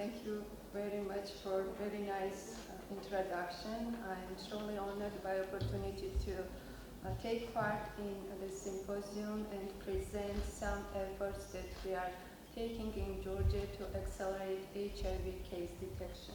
Thank you very much for a very nice introduction. I'm truly honored by the opportunity to take part in this symposium and present some efforts that we are taking in Georgia to accelerate HIV case detection.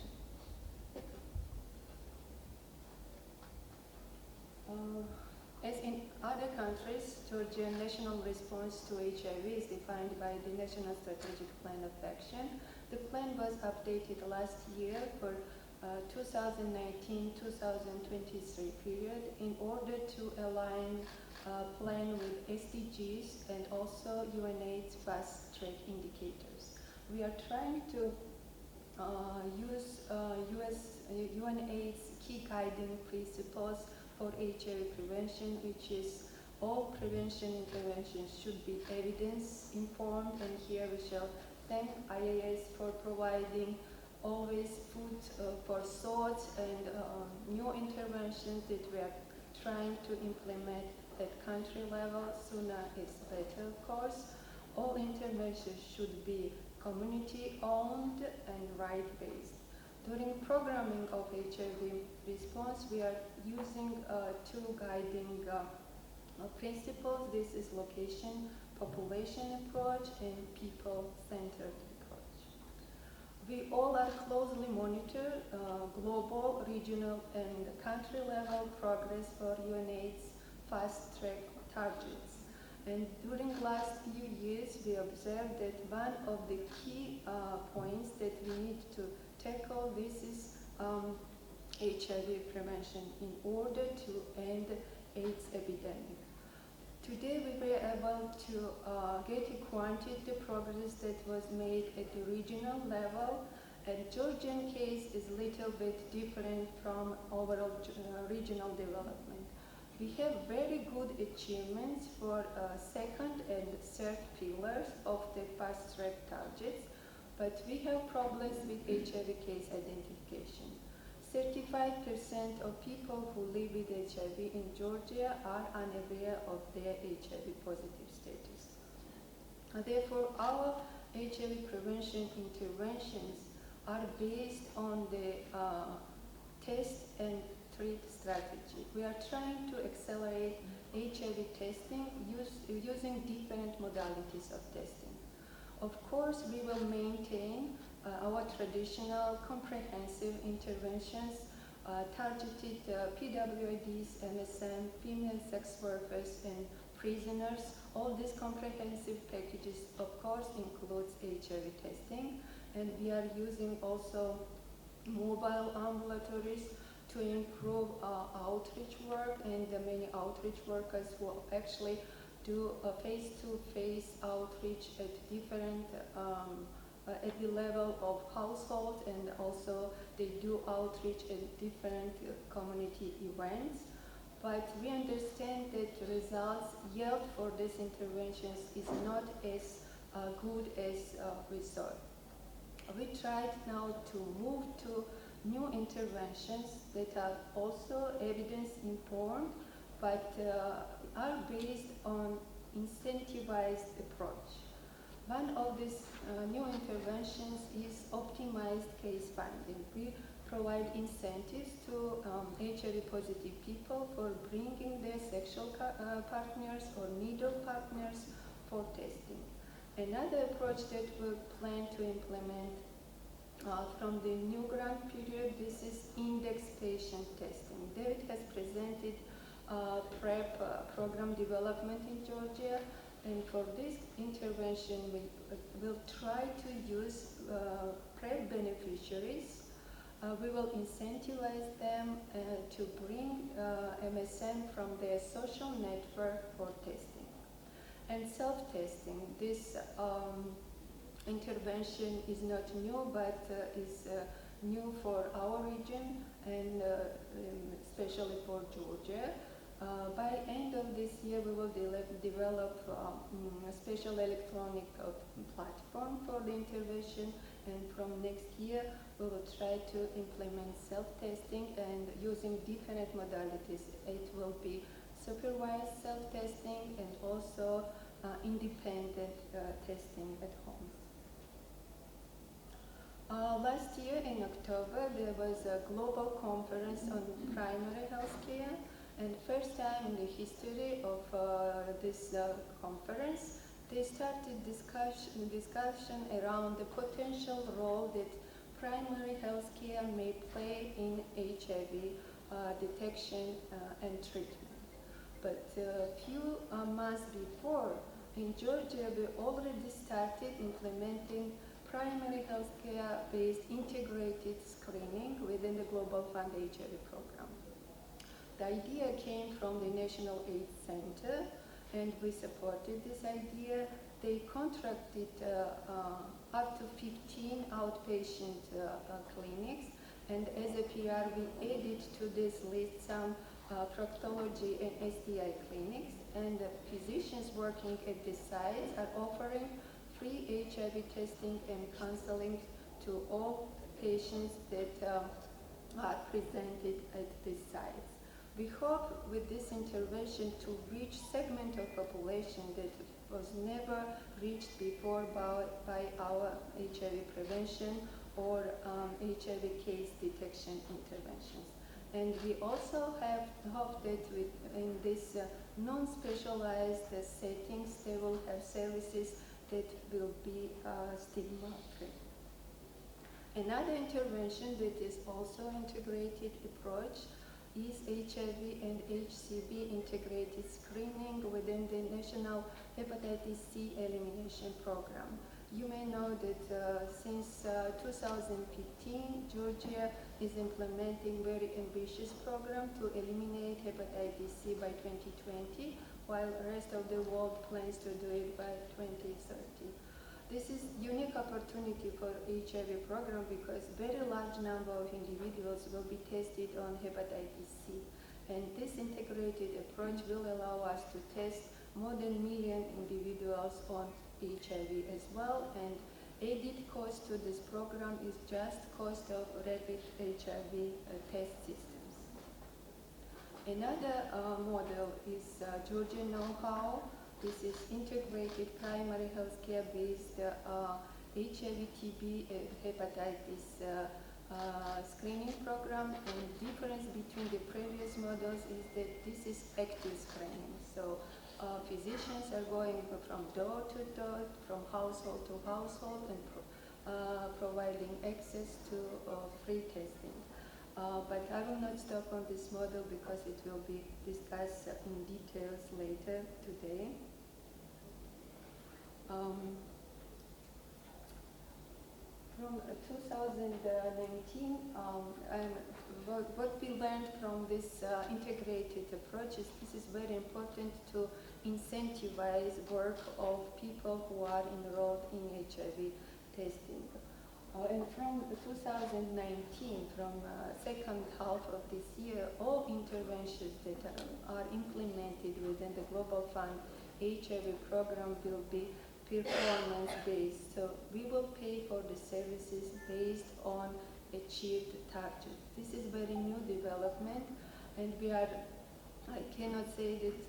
As in other countries, Georgia's national response to HIV is defined by the National Strategic Plan of Action. The plan was updated last year for 2019-2023 period in order to align plan with SDGs and also UNAIDS fast-track indicators. We are trying to use UNAIDS key guiding principles for HIV prevention, which is all prevention interventions should be evidence-informed, and here we shall thank IAS for providing always food for thought and new interventions that we are trying to implement at country level. Sooner is better, of course. All interventions should be community-owned and right-based. During programming of HIV response, we are using two guiding principles. This is location, population approach, and people-centered approach. We all are closely monitor global, regional, and country level progress for UNAIDS fast-track targets. And during last few years, we observed that one of the key points that we need to tackle this is HIV prevention in order to end AIDS epidemic. Today we were able to get acquainted the progress that was made at the regional level, and Georgian case is a little bit different from overall regional development. We have very good achievements for second and third pillars of the fast-track targets, but we have problems with HIV case identification. 35% of people who live with HIV in Georgia are unaware of their HIV positive status. Therefore, our HIV prevention interventions are based on the test and treat strategy. We are trying to accelerate HIV testing using different modalities of testing. Of course, we will maintain our traditional comprehensive interventions targeted PWIDs, MSM, female sex workers, and prisoners. All these comprehensive packages, of course, includes HIV testing, and we are using also mobile ambulatories to improve outreach work, and the many outreach workers who actually do face-to-face outreach at different at the level of household, and also they do outreach at different community events. But we understand that the results yield for these interventions is not as good as we thought. We tried now to move to new interventions that are also evidence-informed, but are based on incentivized approach. One of these new interventions is optimized case finding. We provide incentives to HIV positive people for bringing their sexual partners or needle partners for testing. Another approach that we plan to implement from the new grant period, this is index patient testing. David has presented PrEP program development in Georgia, and for this intervention we will try to use PrEP beneficiaries. We will incentivize them to bring MSM from their social network for testing. And self-testing, this intervention is not new, but is new for our region and especially for Georgia. By end of this year, we will develop a special electronic platform for the intervention, and from next year, we will try to implement self-testing and using different modalities. It will be supervised self-testing and also independent testing at home. last year in October, there was a global conference on primary health care, and first time in the history of this conference, they started discussion around the potential role that primary health care may play in HIV detection and treatment. But a few months before, in Georgia, we already started implementing primary health care based integrated screening within the Global Fund HIV program. The idea came from the National AIDS Center, and we supported this idea. They contracted up to 15 outpatient clinics, and as a PR, we added to this list some proctology and STI clinics, and the physicians working at these sites are offering free HIV testing and counseling to all patients that are presented at these sites. We hope with this intervention to reach segment of population that was never reached before by our HIV prevention or HIV case detection interventions. And we also have hope that in this non-specialized settings, they will have services that will be stigma-free. Another intervention that is also integrated approach is HIV and HCV integrated screening within the National Hepatitis C Elimination Program. You may know that since 2015, Georgia is implementing very ambitious program to eliminate hepatitis C by 2020, while the rest of the world plans to do it by 2030. This is unique opportunity for HIV program because very large number of individuals will be tested on hepatitis C. And this integrated approach will allow us to test more than 1 million individuals on HIV as well. And added cost to this program is just cost of rapid HIV test systems. Another model is Georgian know-how. This is integrated primary healthcare based HIV, TB, hepatitis screening program. And the difference between the previous models is that this is active screening. So physicians are going from door to door, from household to household, and providing access to free testing. But I will not stop on this model because it will be discussed in details later today. From 2019, what we learned from this integrated approach is this is very important to incentivize work of people who are enrolled in HIV testing. And from 2019, from second half of this year, all interventions that are implemented within the Global Fund HIV program will be performance-based. So we will pay for the services based on achieved targets. This is very new development, and I cannot say that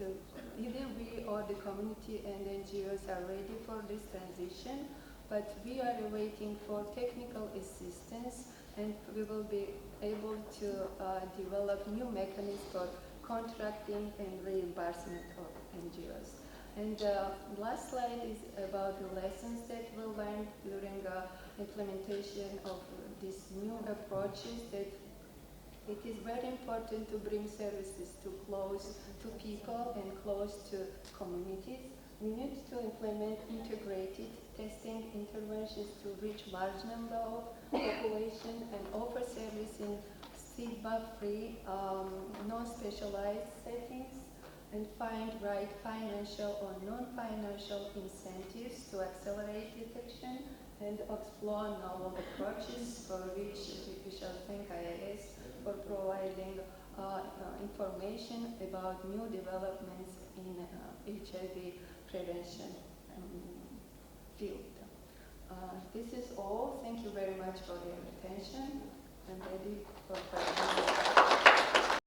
either we or the community and NGOs are ready for this transition, but we are waiting for technical assistance, and we will be able to develop new mechanisms for contracting and reimbursement of NGOs. And last slide is about the lessons that we learned during implementation of these new approaches, that it is very important to bring services too close to people and close to communities. We need to implement integrated testing interventions to reach large number of population and offer service in stigma-free, non-specialized settings, and find right financial or non-financial incentives to accelerate detection and explore novel approaches, for which we shall thank IAS for providing information about new developments in HIV prevention field. This is all. Thank you very much for your attention. I'm ready for questions.